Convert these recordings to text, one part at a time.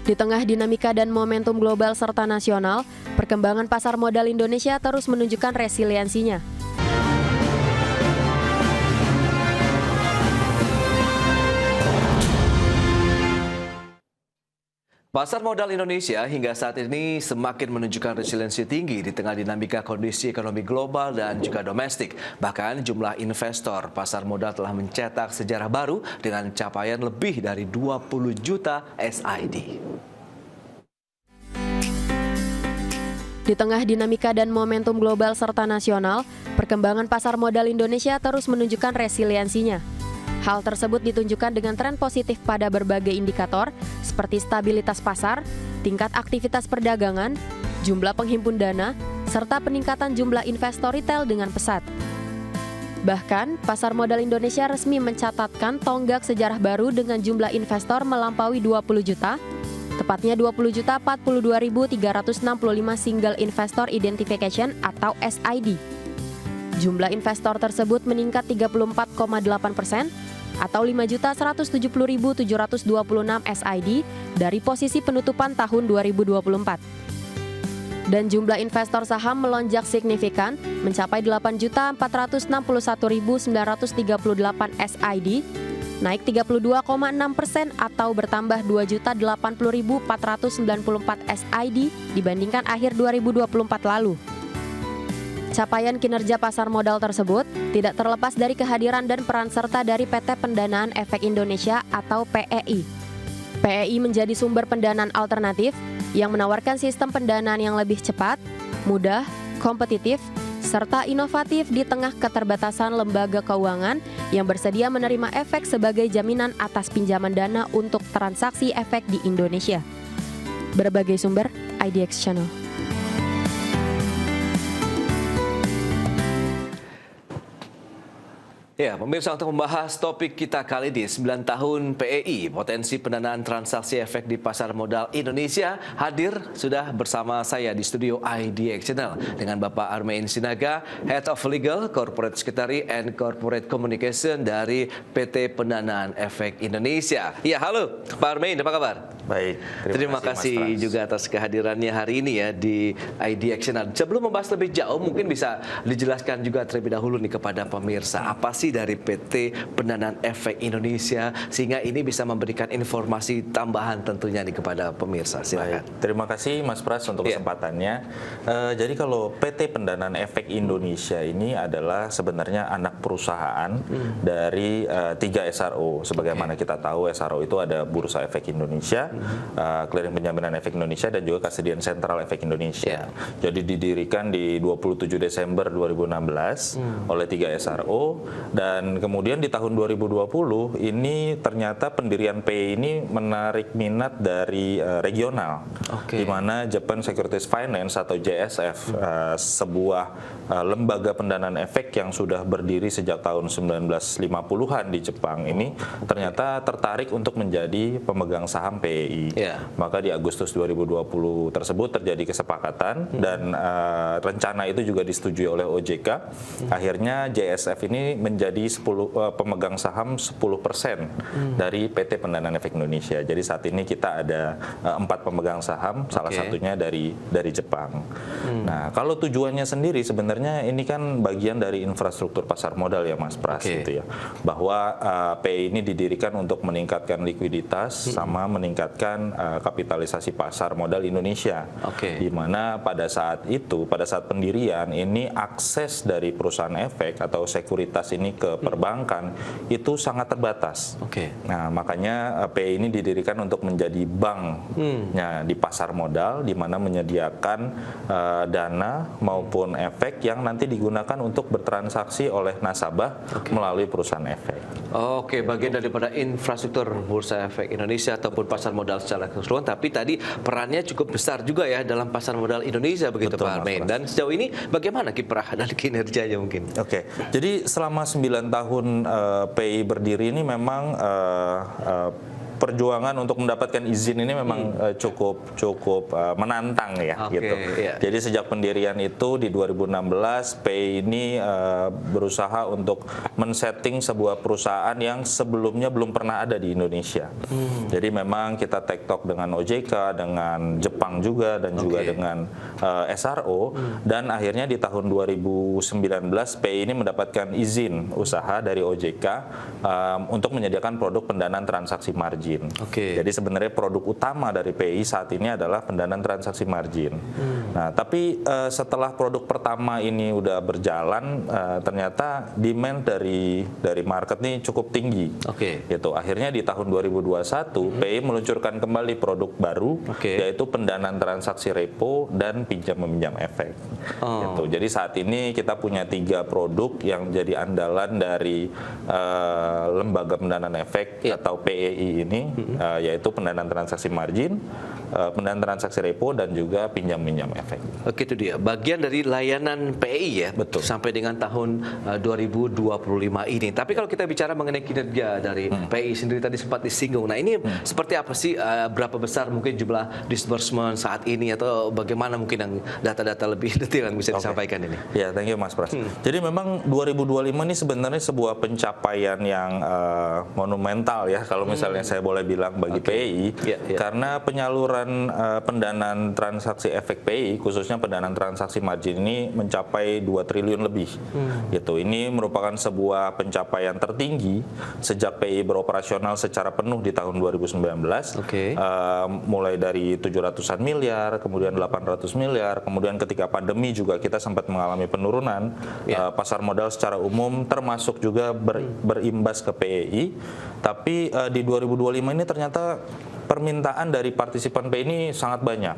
Di tengah dinamika dan momentum global serta nasional, perkembangan pasar modal Indonesia terus menunjukkan resiliensinya. Pasar modal Indonesia hingga saat ini semakin menunjukkan resiliensi tinggi di tengah dinamika kondisi ekonomi global dan juga domestik. Bahkan jumlah investor pasar modal telah mencetak sejarah baru dengan capaian lebih dari 20 juta SID. Di tengah dinamika dan momentum global serta nasional, perkembangan pasar modal Indonesia terus menunjukkan resiliensinya. Hal tersebut ditunjukkan dengan tren positif pada berbagai indikator seperti stabilitas pasar, tingkat aktivitas perdagangan, jumlah penghimpun dana, serta peningkatan jumlah investor retail dengan pesat. Bahkan, pasar modal Indonesia resmi mencatatkan tonggak sejarah baru dengan jumlah investor melampaui 20 juta, tepatnya 20.042.365 single investor identification atau SID. Jumlah investor tersebut meningkat 34,8% atau 5.170.726 SID dari posisi penutupan tahun 2024. Dan jumlah investor saham melonjak signifikan mencapai 8.461.938 SID, naik 32,6% atau bertambah 2.080.494 SID dibandingkan akhir 2024 lalu. Capaian kinerja pasar modal tersebut tidak terlepas dari kehadiran dan peran serta dari PT Pendanaan Efek Indonesia atau PEI. PEI menjadi sumber pendanaan alternatif yang menawarkan sistem pendanaan yang lebih cepat, mudah, kompetitif, serta inovatif di tengah keterbatasan lembaga keuangan yang bersedia menerima efek sebagai jaminan atas pinjaman dana untuk transaksi efek di Indonesia. Berbagai sumber, IDX Channel. Ya, pemirsa, untuk membahas topik kita kali ini, 9 tahun PEI, potensi pendanaan transaksi efek di pasar modal Indonesia, hadir sudah bersama saya di studio IDX Channel dengan Bapak Armain Sinaga, Head of Legal, Corporate Secretary and Corporate Communication dari PT Pendanaan Efek Indonesia. Ya, halo Pak Armain, apa kabar? Baik, terima kasih juga atas kehadirannya hari ini ya di IDX Channel. Sebelum membahas lebih jauh, mungkin bisa dijelaskan juga terlebih dahulu nih kepada pemirsa, apa sih dari PT Pendanaan Efek Indonesia sehingga ini bisa memberikan informasi tambahan tentunya nih kepada pemirsa. Silakan. Baik, terima kasih Mas Pras untuk kesempatannya. Jadi kalau PT Pendanaan Efek Indonesia ini adalah sebenarnya anak perusahaan dari 3 SRO. Sebagaimana kita tahu, SRO itu ada Bursa Efek Indonesia, Clearing Penjaminan Efek Indonesia, dan juga Kasedian Sentral Efek Indonesia. Jadi didirikan di 27 Desember 2016 oleh 3 SRO. Dan kemudian di tahun 2020 ini ternyata pendirian PEI ini menarik minat dari regional, di mana Japan Securities Finance atau JSF, sebuah lembaga pendanaan efek yang sudah berdiri sejak tahun 1950-an di Jepang ini ternyata tertarik untuk menjadi pemegang saham PEI. Maka di Agustus 2020 tersebut terjadi kesepakatan dan rencana itu juga disetujui oleh OJK. Akhirnya JSF ini menjadi pemegang saham 10% dari PT Pendanaan Efek Indonesia. Jadi saat ini kita ada 4 pemegang saham, salah satunya dari Jepang. Nah, kalau tujuannya sendiri sebenarnya ini kan bagian dari infrastruktur pasar modal ya Mas Pras, gitu ya. Bahwa PEI ini didirikan untuk meningkatkan likuiditas sama meningkatkan kapitalisasi pasar modal Indonesia. Di mana pada saat itu, pada saat pendirian ini akses dari perusahaan efek atau sekuritas ini ke perbankan itu sangat terbatas. Nah, makanya PEI ini didirikan untuk menjadi banknya di pasar modal, di mana menyediakan dana maupun efek yang nanti digunakan untuk bertransaksi oleh nasabah melalui perusahaan efek. Bagian daripada infrastruktur Bursa Efek Indonesia ataupun pasar modal secara keseluruhan, tapi tadi perannya cukup besar juga ya dalam pasar modal Indonesia, begitu Pak Armain. Dan sejauh ini bagaimana kiprah dan kinerjanya mungkin? Jadi selama 9 tahun PEI berdiri ini memang perjuangan untuk mendapatkan izin ini memang cukup menantang ya, gitu. Iya. Jadi sejak pendirian itu di 2016, PEI ini berusaha untuk men-setting sebuah perusahaan yang sebelumnya belum pernah ada di Indonesia. Jadi memang kita tektok dengan OJK, dengan Jepang juga, dan juga dengan SRO, dan akhirnya di tahun 2019 PEI ini mendapatkan izin usaha dari OJK untuk menyediakan produk pendanaan transaksi margin. Jadi sebenarnya produk utama dari PEI saat ini adalah pendanaan transaksi margin. Nah, tapi setelah produk pertama ini udah berjalan, ternyata demand dari market ini cukup tinggi. Gitu. Akhirnya di tahun 2021 PEI meluncurkan kembali produk baru, yaitu pendanaan transaksi repo dan pinjam meminjam efek. Gitu. Jadi saat ini kita punya 3 produk yang jadi andalan dari lembaga pendanaan efek atau PEI ini, yaitu pendanaan transaksi margin, pendanaan transaksi repo, dan juga pinjam minjam efek. Oke, itu dia bagian dari layanan PEI ya. Betul. Sampai dengan tahun 2025 ini. Tapi kalau kita bicara mengenai kinerja dari PEI sendiri tadi sempat disinggung. Nah, ini seperti apa sih, berapa besar mungkin jumlah disbursement saat ini, atau bagaimana mungkin yang data-data lebih detail yang bisa disampaikan ini? Ya, thank you Mas Pras. Jadi memang 2025 ini sebenarnya sebuah pencapaian yang monumental ya, kalau misalnya saya boleh bilang bagi PEI, karena penyaluran pendanaan transaksi efek PEI, khususnya pendanaan transaksi margin ini mencapai 2 triliun lebih. Gitu. Ini merupakan sebuah pencapaian tertinggi sejak PEI beroperasional secara penuh di tahun 2019. Mulai dari 700-an miliar, kemudian 800 miliar, kemudian ketika pandemi juga kita sempat mengalami penurunan. Pasar modal secara umum termasuk juga berimbas ke PEI. Tapi di 2025 ini ternyata permintaan dari partisipan PEI ini sangat banyak,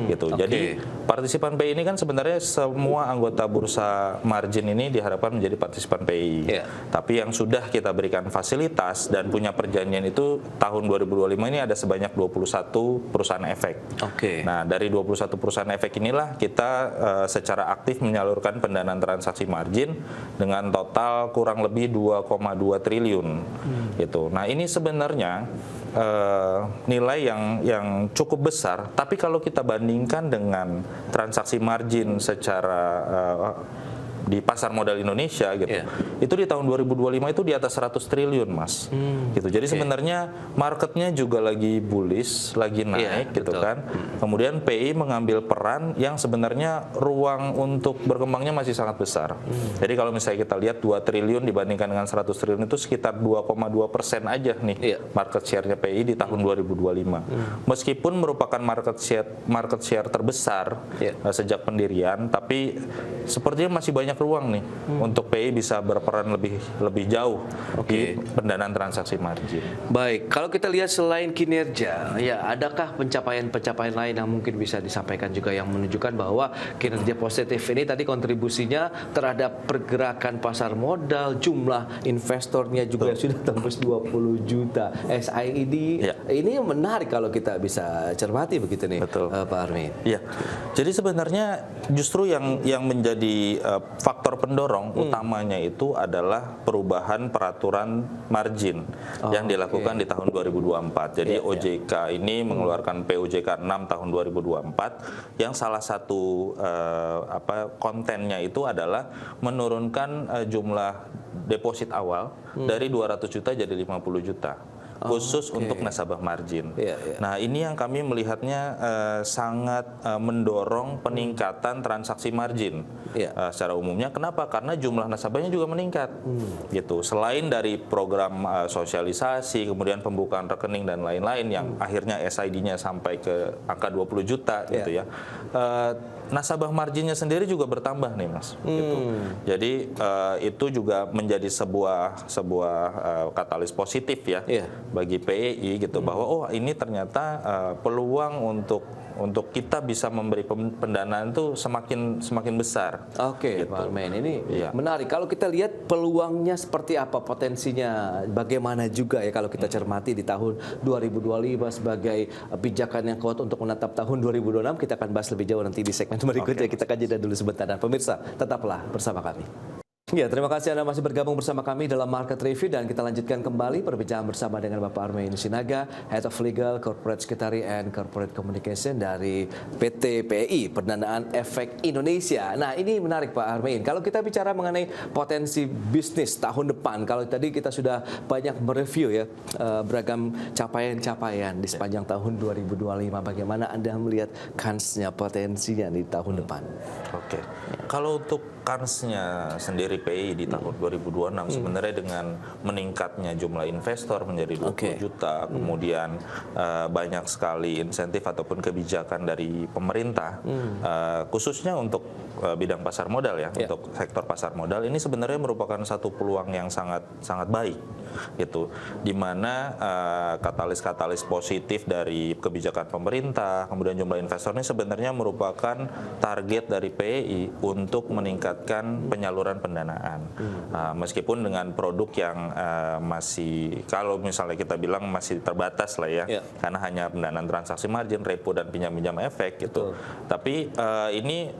gitu. Jadi partisipan PEI ini kan sebenarnya semua anggota bursa margin ini diharapkan menjadi partisipan PEI. Tapi yang sudah kita berikan fasilitas dan punya perjanjian itu tahun 2025 ini ada sebanyak 21 perusahaan efek. Nah, dari 21 perusahaan efek inilah kita secara aktif menyalurkan pendanaan transaksi margin dengan total kurang lebih 2,2 triliun. Gitu. Nah, ini sebenarnya nilai yang cukup besar, tapi kalau kita bandingkan dengan transaksi margin secara di pasar modal Indonesia gitu, itu di tahun 2025 itu di atas 100 triliun Mas, gitu. Jadi sebenarnya marketnya juga lagi bullish, lagi naik, gitu kan. Kemudian PEI mengambil peran yang sebenarnya ruang untuk berkembangnya masih sangat besar. Jadi kalau misalnya kita lihat 2 triliun dibandingkan dengan 100 triliun itu sekitar 2,2% aja nih market share-nya PEI di tahun 2025. Meskipun merupakan market share terbesar sejak pendirian, tapi sepertinya masih banyak ruang nih untuk PEI bisa berperan lebih jauh di pendanaan transaksi margin. Baik, kalau kita lihat selain kinerja, ya adakah pencapaian-pencapaian lain yang mungkin bisa disampaikan juga yang menunjukkan bahwa kinerja positif ini tadi kontribusinya terhadap pergerakan pasar modal, jumlah investornya juga sudah tembus 20 juta SID. Ini menarik kalau kita bisa cermati begitu nih, Pak Armin. Iya. Jadi sebenarnya justru yang menjadi faktor pendorong utamanya itu adalah perubahan peraturan margin yang dilakukan di tahun 2024. Jadi OJK ini mengeluarkan POJK 6 tahun 2024 yang salah satu kontennya itu adalah menurunkan jumlah deposit awal dari 200 juta jadi 50 juta. Khusus untuk nasabah margin. Nah, ini yang kami melihatnya sangat mendorong peningkatan transaksi margin secara umumnya. Kenapa? Karena jumlah nasabahnya juga meningkat. Gitu. Selain dari program sosialisasi, kemudian pembukaan rekening dan lain-lain yang akhirnya SID-nya sampai ke angka 20 juta gitu ya. Nasabah marginnya sendiri juga bertambah nih Mas. Gitu. Jadi itu juga menjadi sebuah katalis positif ya bagi PEI gitu, bahwa ini ternyata peluang untuk kita bisa memberi pendanaan itu semakin besar. Gitu. Pak Armin, ini menarik. Kalau kita lihat peluangnya seperti apa, potensinya bagaimana juga ya kalau kita cermati di tahun 2025 sebagai pijakan yang kuat untuk menatap tahun 2026, kita akan bahas lebih jauh nanti di segmen berikutnya. Kita akan jeda dulu sebentar, dan pemirsa tetaplah bersama kami. Ya, terima kasih Anda masih bergabung bersama kami dalam Market Review dan kita lanjutkan kembali perbincangan bersama dengan Bapak Armain Sinaga, Head of Legal, Corporate Secretary and Corporate Communication dari PT PEI, Pendanaan Efek Indonesia. Nah, ini menarik Pak Armain. Kalau kita bicara mengenai potensi bisnis tahun depan, kalau tadi kita sudah banyak mereview ya beragam capaian-capaian di sepanjang tahun 2025. Bagaimana Anda melihat kansnya, potensinya di tahun depan? Oke. Kalau untuk kansnya sendiri PEI di tahun 2026 sebenarnya dengan meningkatnya jumlah investor menjadi 20 juta, kemudian banyak sekali insentif ataupun kebijakan dari pemerintah, khususnya untuk bidang pasar modal ya, untuk sektor pasar modal ini sebenarnya merupakan satu peluang yang sangat baik gitu, di mana katalis-katalis positif dari kebijakan pemerintah, kemudian jumlah investor ini sebenarnya merupakan target dari PEI untuk meningkatkan penyaluran pendanaan. Meskipun dengan produk yang masih, kalau misalnya kita bilang masih terbatas lah ya, karena hanya pendanaan transaksi margin, repo dan pinjam-pinjam efek gitu. Tapi ini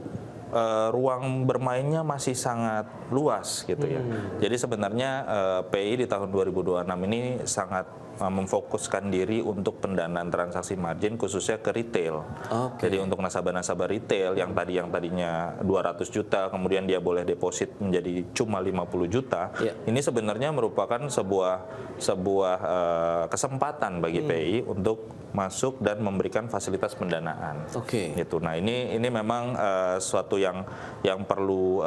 ruang bermainnya masih sangat luas gitu ya. Jadi sebenarnya PEI di tahun 2026 ini sangat memfokuskan diri untuk pendanaan transaksi margin khususnya ke retail. Jadi untuk nasabah-nasabah retail yang tadinya 200 juta kemudian dia boleh deposit menjadi cuma 50 juta. Ini sebenarnya merupakan sebuah kesempatan bagi PEI untuk masuk dan memberikan fasilitas pendanaan. Gitu. Nah, ini memang suatu yang perlu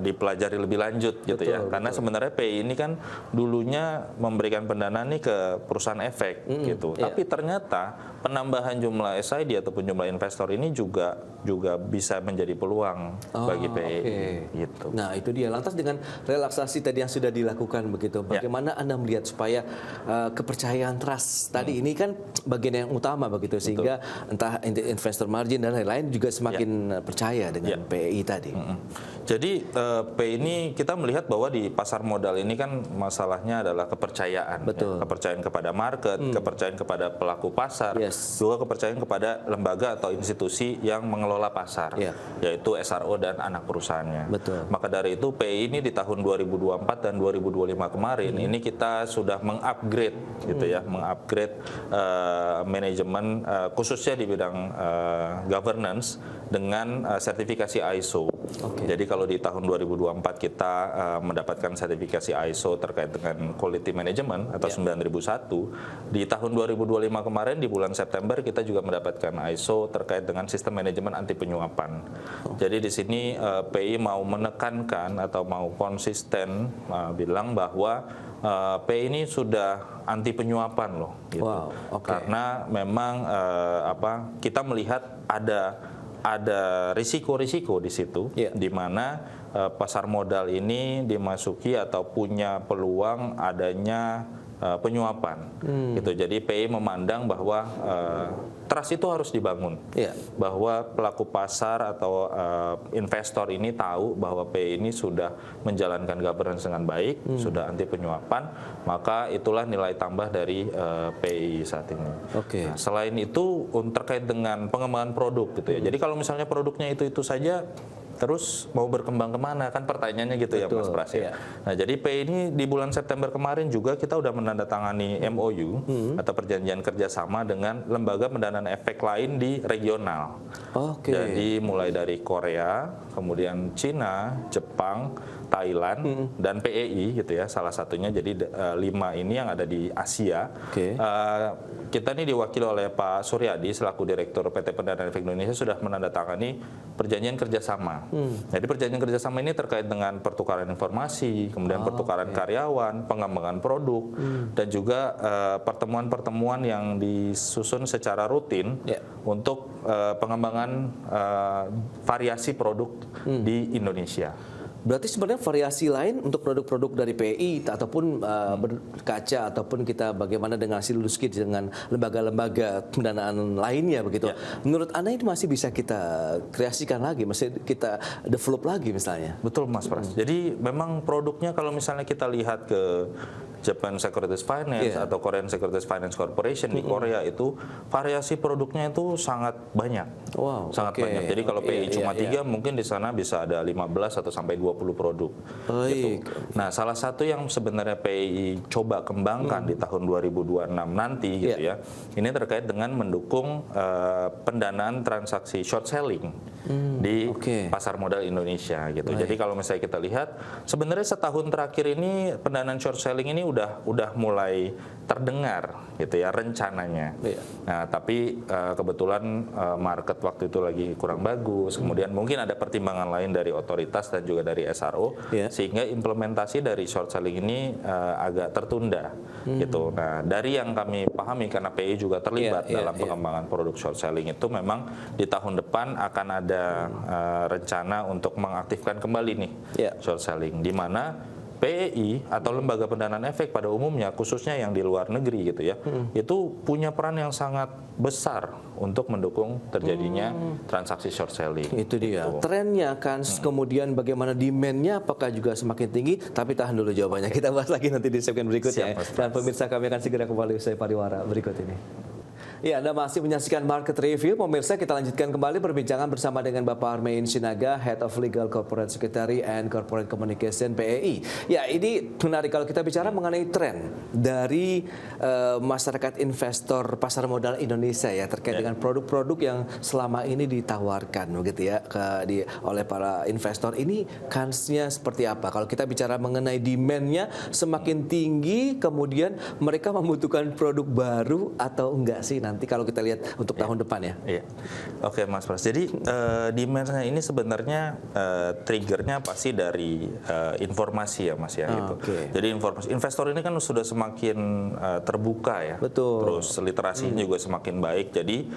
dipelajari lebih lanjut gitu ya. Karena sebenarnya PEI ini kan dulunya memberikan pendanaan nih ke perusahaan efek gitu. Tapi ternyata penambahan jumlah SID ataupun jumlah investor ini juga bisa menjadi peluang bagi PEI gitu. Nah, itu dia. Lantas dengan relaksasi tadi yang sudah dilakukan begitu, bagaimana Anda melihat supaya kepercayaan trust tadi ini kan bagian yang utama begitu, sehingga entah investor margin dan lain-lain juga semakin percaya dengan PEI tadi. Jadi PEI ini kita melihat bahwa di pasar modal ini kan masalahnya adalah kepercayaan. Kepercayaan kepada market, kepercayaan kepada pelaku pasar, juga kepercayaan kepada lembaga atau institusi yang mengelola pasar, yaitu SRO dan anak perusahaannya. Maka dari itu PEI ini di tahun 2024 dan 2025 kemarin ini kita sudah mengupgrade gitu ya, mengupgrade manajemen khususnya di bidang governance dengan sertifikasi ISO. Jadi kalau di tahun 2024 kita mendapatkan sertifikasi ISO terkait dengan quality management atau 9001, di tahun 2025 kemarin di bulan September kita juga mendapatkan ISO terkait dengan sistem manajemen anti penyuapan. Jadi di sini PEI mau menekankan atau mau konsisten bilang bahwa PEI ini sudah anti penyuapan loh gitu. Karena memang kita melihat ada risiko-risiko di situ, di mana pasar modal ini dimasuki atau punya peluang adanya penyuapan. Gitu. Jadi PEI memandang bahwa trust itu harus dibangun, bahwa pelaku pasar atau investor ini tahu bahwa PEI ini sudah menjalankan governance dengan baik, sudah anti penyuapan, maka itulah nilai tambah dari PEI saat ini. Nah, selain itu terkait dengan pengembangan produk gitu ya. Jadi kalau misalnya produknya itu saja, terus mau berkembang kemana, kan pertanyaannya gitu ya Mas Pras ya. Nah, jadi PEI ini di bulan September kemarin juga kita udah menandatangani MOU atau perjanjian kerjasama dengan lembaga pendanaan efek lain di regional. Jadi mulai dari Korea, kemudian Cina, Jepang, Thailand dan PEI gitu ya, salah satunya. Jadi 5 ini yang ada di Asia. Kita ini diwakili oleh Pak Suryadi selaku Direktur PT Pendanaan Efek Indonesia sudah menandatangani perjanjian kerjasama. Jadi perjanjian kerjasama ini terkait dengan pertukaran informasi, kemudian pertukaran karyawan, pengembangan produk, dan juga pertemuan-pertemuan yang disusun secara rutin untuk pengembangan variasi produk di Indonesia. Berarti sebenarnya variasi lain untuk produk-produk dari PEI ataupun berkaca ataupun kita bagaimana dengan hasil luski dengan lembaga-lembaga pendanaan lainnya begitu. Menurut Anda ini masih bisa kita kreasikan lagi, masih kita develop lagi misalnya? Betul Mas Pras. Jadi memang produknya kalau misalnya kita lihat ke Japan Securities Finance atau Korean Securities Finance Corporation di Korea itu variasi produknya itu sangat banyak. Wow, sangat banyak. Jadi kalau PI cuma 3 mungkin di sana bisa ada 15 atau sampai 20 produk. Gitu. Nah, salah satu yang sebenarnya PI coba kembangkan di tahun 2026 nanti gitu ya. Ini terkait dengan mendukung pendanaan transaksi short selling di pasar modal Indonesia gitu. Jadi kalau misalnya kita lihat sebenarnya setahun terakhir ini pendanaan short selling ini udah mulai terdengar gitu ya rencananya. Nah, tapi kebetulan market waktu itu lagi kurang bagus. Kemudian mungkin ada pertimbangan lain dari otoritas dan juga dari SRO sehingga implementasi dari short selling ini agak tertunda gitu. Nah, dari yang kami pahami karena PI juga terlibat dalam pengembangan produk short selling itu memang di tahun depan akan ada rencana untuk mengaktifkan kembali nih short selling di mana PEI atau lembaga pendanaan efek pada umumnya khususnya yang di luar negeri gitu ya itu punya peran yang sangat besar untuk mendukung terjadinya transaksi short selling. Itu dia trennya kan kemudian bagaimana demand-nya apakah juga semakin tinggi, tapi tahan dulu jawabannya, kita bahas lagi nanti di segmen berikutnya. Dan pemirsa kami akan segera kembali usai pariwara berikut ini. Ya, Anda masih menyaksikan Market Review. Pemirsa, kita lanjutkan kembali perbincangan bersama dengan Bapak Armein Sinaga, Head of Legal Corporate Secretary and Corporate Communication PEI. Ya, ini menarik kalau kita bicara mengenai tren dari masyarakat investor pasar modal Indonesia ya terkait dengan produk-produk yang selama ini ditawarkan begitu ya oleh para investor. Ini kansnya seperti apa? Kalau kita bicara mengenai demand-nya semakin tinggi, kemudian mereka membutuhkan produk baru atau enggak sih nanti kalau kita lihat untuk tahun depan ya? Oke, Mas Pras. Jadi demand-nya ini sebenarnya triggernya pasti dari informasi ya, Mas ya. Gitu. Jadi informasi investor ini kan sudah semakin terbuka ya. Betul. Terus literasinya juga semakin baik. Jadi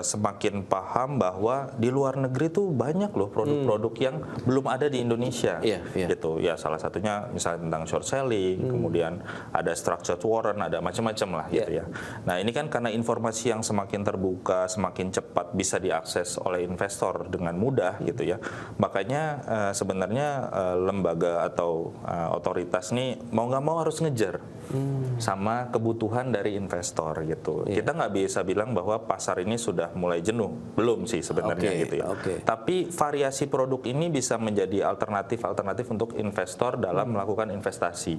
semakin paham bahwa di luar negeri tuh banyak loh produk-produk yang belum ada di Indonesia. Gitu. Ya salah satunya misalnya tentang short selling, kemudian ada structured warrant, ada macam-macam lah gitu ya. Nah, ini kan karena informasi yang semakin terbuka, semakin cepat bisa diakses oleh investor dengan mudah gitu ya. Makanya sebenarnya lembaga atau otoritas nih mau nggak mau harus ngejar sama kebutuhan dari investor gitu. Kita nggak bisa bilang bahwa pasar ini sudah mulai jenuh, belum sih sebenarnya gitu ya. Tapi variasi produk ini bisa menjadi alternatif untuk investor dalam melakukan investasi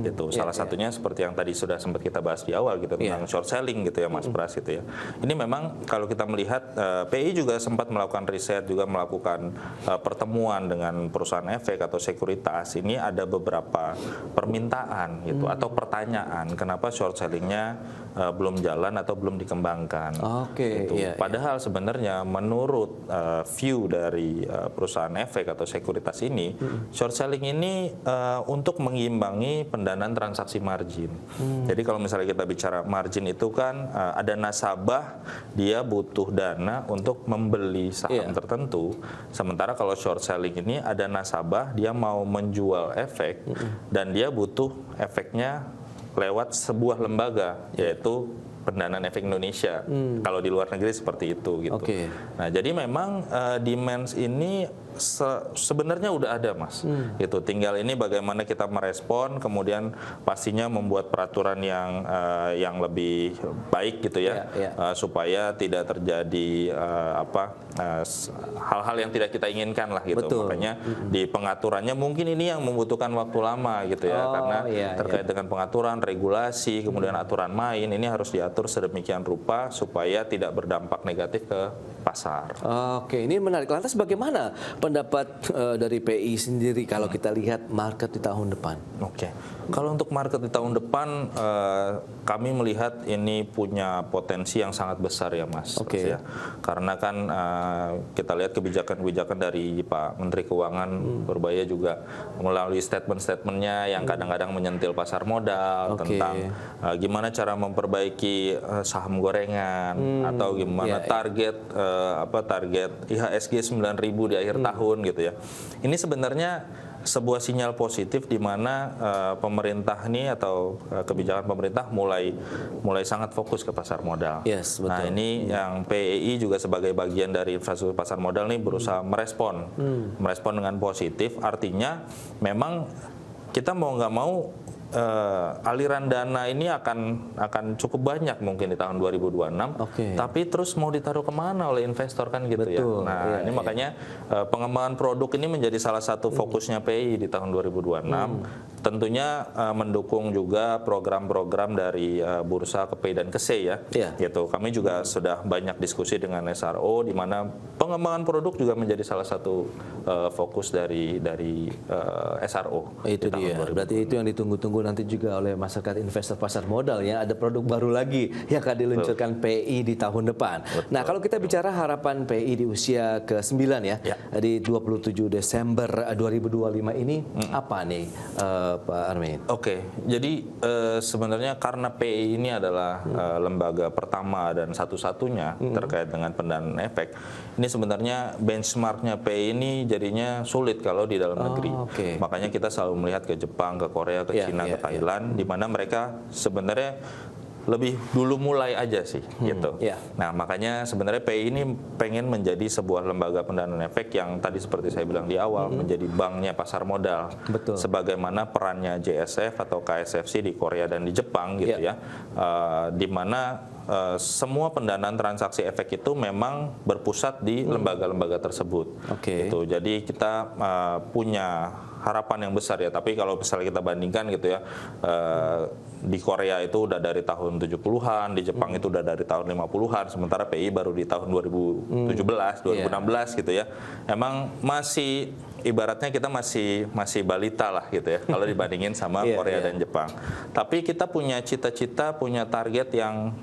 gitu. Salah satunya seperti yang tadi sudah sempat kita bahas di awal gitu tentang short selling gitu ya, Mas Pras gitu ya. Ini memang kalau kita melihat PI juga sempat melakukan riset, juga melakukan pertemuan dengan perusahaan efek atau sekuritas. Ini ada beberapa permintaan gitu atau pertanyaan kenapa short sellingnya belum jalan atau belum dikembangkan. Gitu. Padahal sebenarnya menurut view dari perusahaan efek atau sekuritas ini, short selling ini untuk mengimbangi pendanaan transaksi margin. Jadi kalau misalnya kita bicara margin itu kan ada nasabah dia butuh dana untuk membeli saham tertentu, sementara kalau short selling ini ada nasabah dia mau menjual efek dan dia butuh efeknya lewat sebuah lembaga yaitu pendanaan efek Indonesia. Kalau di luar negeri seperti itu gitu. Nah, jadi memang demand ini sebenarnya udah ada, Mas. Gitu. Tinggal ini bagaimana kita merespon, kemudian pastinya membuat peraturan yang lebih baik gitu ya, supaya tidak terjadi hal-hal yang tidak kita inginkan lah gitu. Makanya di pengaturannya mungkin ini yang membutuhkan waktu lama gitu ya, karena terkait dengan pengaturan, regulasi, kemudian aturan main ini harus diatur sedemikian rupa supaya tidak berdampak negatif ke pasar. Ini menarik. Lantas bagaimana pendapat dari PI sendiri kalau kita lihat market di tahun depan? Kalau untuk market di tahun depan kami melihat ini punya potensi yang sangat besar ya, Mas. Ya. Karena kan kita lihat kebijakan-kebijakan dari Pak Menteri Keuangan Purbaya juga melalui statement-statementnya yang kadang-kadang menyentil pasar modal tentang gimana cara memperbaiki saham gorengan atau gimana target IHSG 9.000 di akhir tahun gitu ya. Ini sebenarnya sebuah sinyal positif di mana pemerintah ini atau kebijakan pemerintah mulai sangat fokus ke pasar modal. Nah, ini yang PEI juga sebagai bagian dari infrastruktur pasar modal nih berusaha merespon dengan positif. Artinya memang kita mau nggak mau aliran dana ini akan cukup banyak mungkin di tahun 2026. Oke. Tapi terus mau ditaruh kemana oleh investor kan gitu. Betul, ya. Nah iya, ini iya. makanya pengembangan produk ini menjadi salah satu fokusnya PI di tahun 2026. Tentunya mendukung juga program-program dari Bursa KPI dan KSE ya. Iya. Gitu. Kami juga sudah banyak diskusi dengan SRO di mana pengembangan produk juga menjadi salah satu fokus dari SRO. Itu di tahun dia. 2026. Berarti itu yang ditunggu-tunggu nanti juga oleh masyarakat investor pasar modal ya. Ada produk baru lagi yang akan diluncurkan PI di tahun depan. Nah, kalau kita bicara harapan PI di usia ke-9 ya, di 27 Desember 2025 ini apa nih Pak Armin? Oke, jadi sebenarnya karena PI ini adalah lembaga pertama dan satu-satunya terkait dengan pendanaan efek, ini sebenarnya benchmarknya PI ini jadinya sulit kalau di dalam negeri. Oke. Makanya kita selalu melihat ke Jepang, ke Korea, ke Cina, ke Thailand, di mana mereka sebenarnya lebih dulu mulai aja sih gitu. Nah makanya sebenarnya PI ini pengen menjadi sebuah lembaga pendanaan efek yang tadi seperti saya bilang di awal menjadi banknya pasar modal. Betul. Sebagaimana perannya JSF atau KSFC di Korea dan di Jepang gitu ya. Di mana semua pendanaan transaksi efek itu memang berpusat di lembaga-lembaga tersebut. Oke. Gitu. Jadi kita punya harapan yang besar ya. Tapi kalau misalnya kita bandingkan gitu ya, di Korea itu udah dari tahun 70-an, di Jepang itu udah dari tahun 50-an, sementara PI baru di tahun 2017, 2016 gitu ya. Emang masih ibaratnya kita masih balita lah gitu ya kalau dibandingin sama Korea dan Jepang. Tapi kita punya cita-cita, punya target yang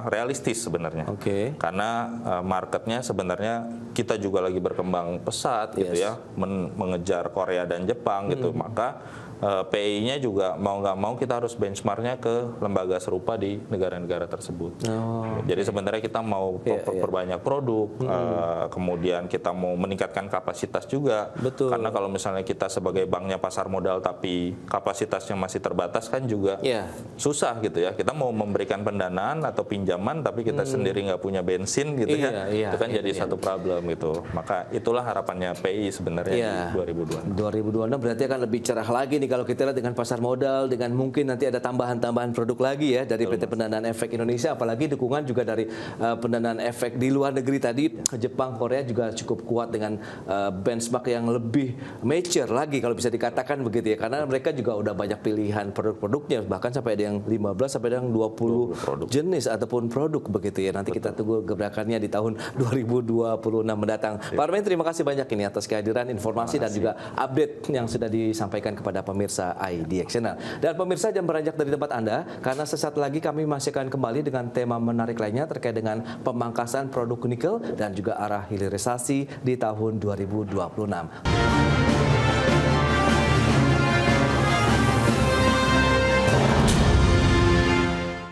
realistis sebenarnya. Karena marketnya sebenarnya kita juga lagi berkembang pesat gitu ya, mengejar Korea dan Jepang gitu. Maka PI-nya juga mau nggak mau kita harus benchmarknya ke lembaga serupa di negara-negara tersebut. Jadi sebenarnya kita mau perbanyak produk, kemudian kita mau meningkatkan kapasitas juga. Betul. Karena kalau misalnya kita sebagai banknya pasar modal tapi kapasitasnya masih terbatas kan juga susah gitu ya. Kita mau memberikan pendanaan atau pinjaman tapi kita sendiri nggak punya bensin gitu ya. Itu kan jadi satu problem gitu. Maka itulah harapannya PI sebenarnya di 2026. 2026 berarti akan lebih cerah lagi nih kalau kita lihat dengan pasar modal, dengan mungkin nanti ada tambahan-tambahan produk lagi ya dari PT Pendanaan Efek Indonesia, apalagi dukungan juga dari pendanaan efek di luar negeri tadi, Jepang, Korea juga cukup kuat dengan benchmark yang lebih mature lagi kalau bisa dikatakan begitu ya, karena mereka juga udah banyak pilihan produk-produknya, bahkan sampai ada yang 15 sampai ada yang 20 jenis ataupun produk begitu ya. Nanti kita tunggu gebrakannya di tahun 2026 mendatang. Pak Armin, terima kasih banyak ini atas kehadiran, informasi dan juga update yang sudah disampaikan kepada pemirsa IDX Channel. Dan pemirsa jangan beranjak dari tempat Anda, karena sesaat lagi kami masih akan kembali dengan tema menarik lainnya terkait dengan pemangkasan produk nikel dan juga arah hilirisasi di tahun 2026.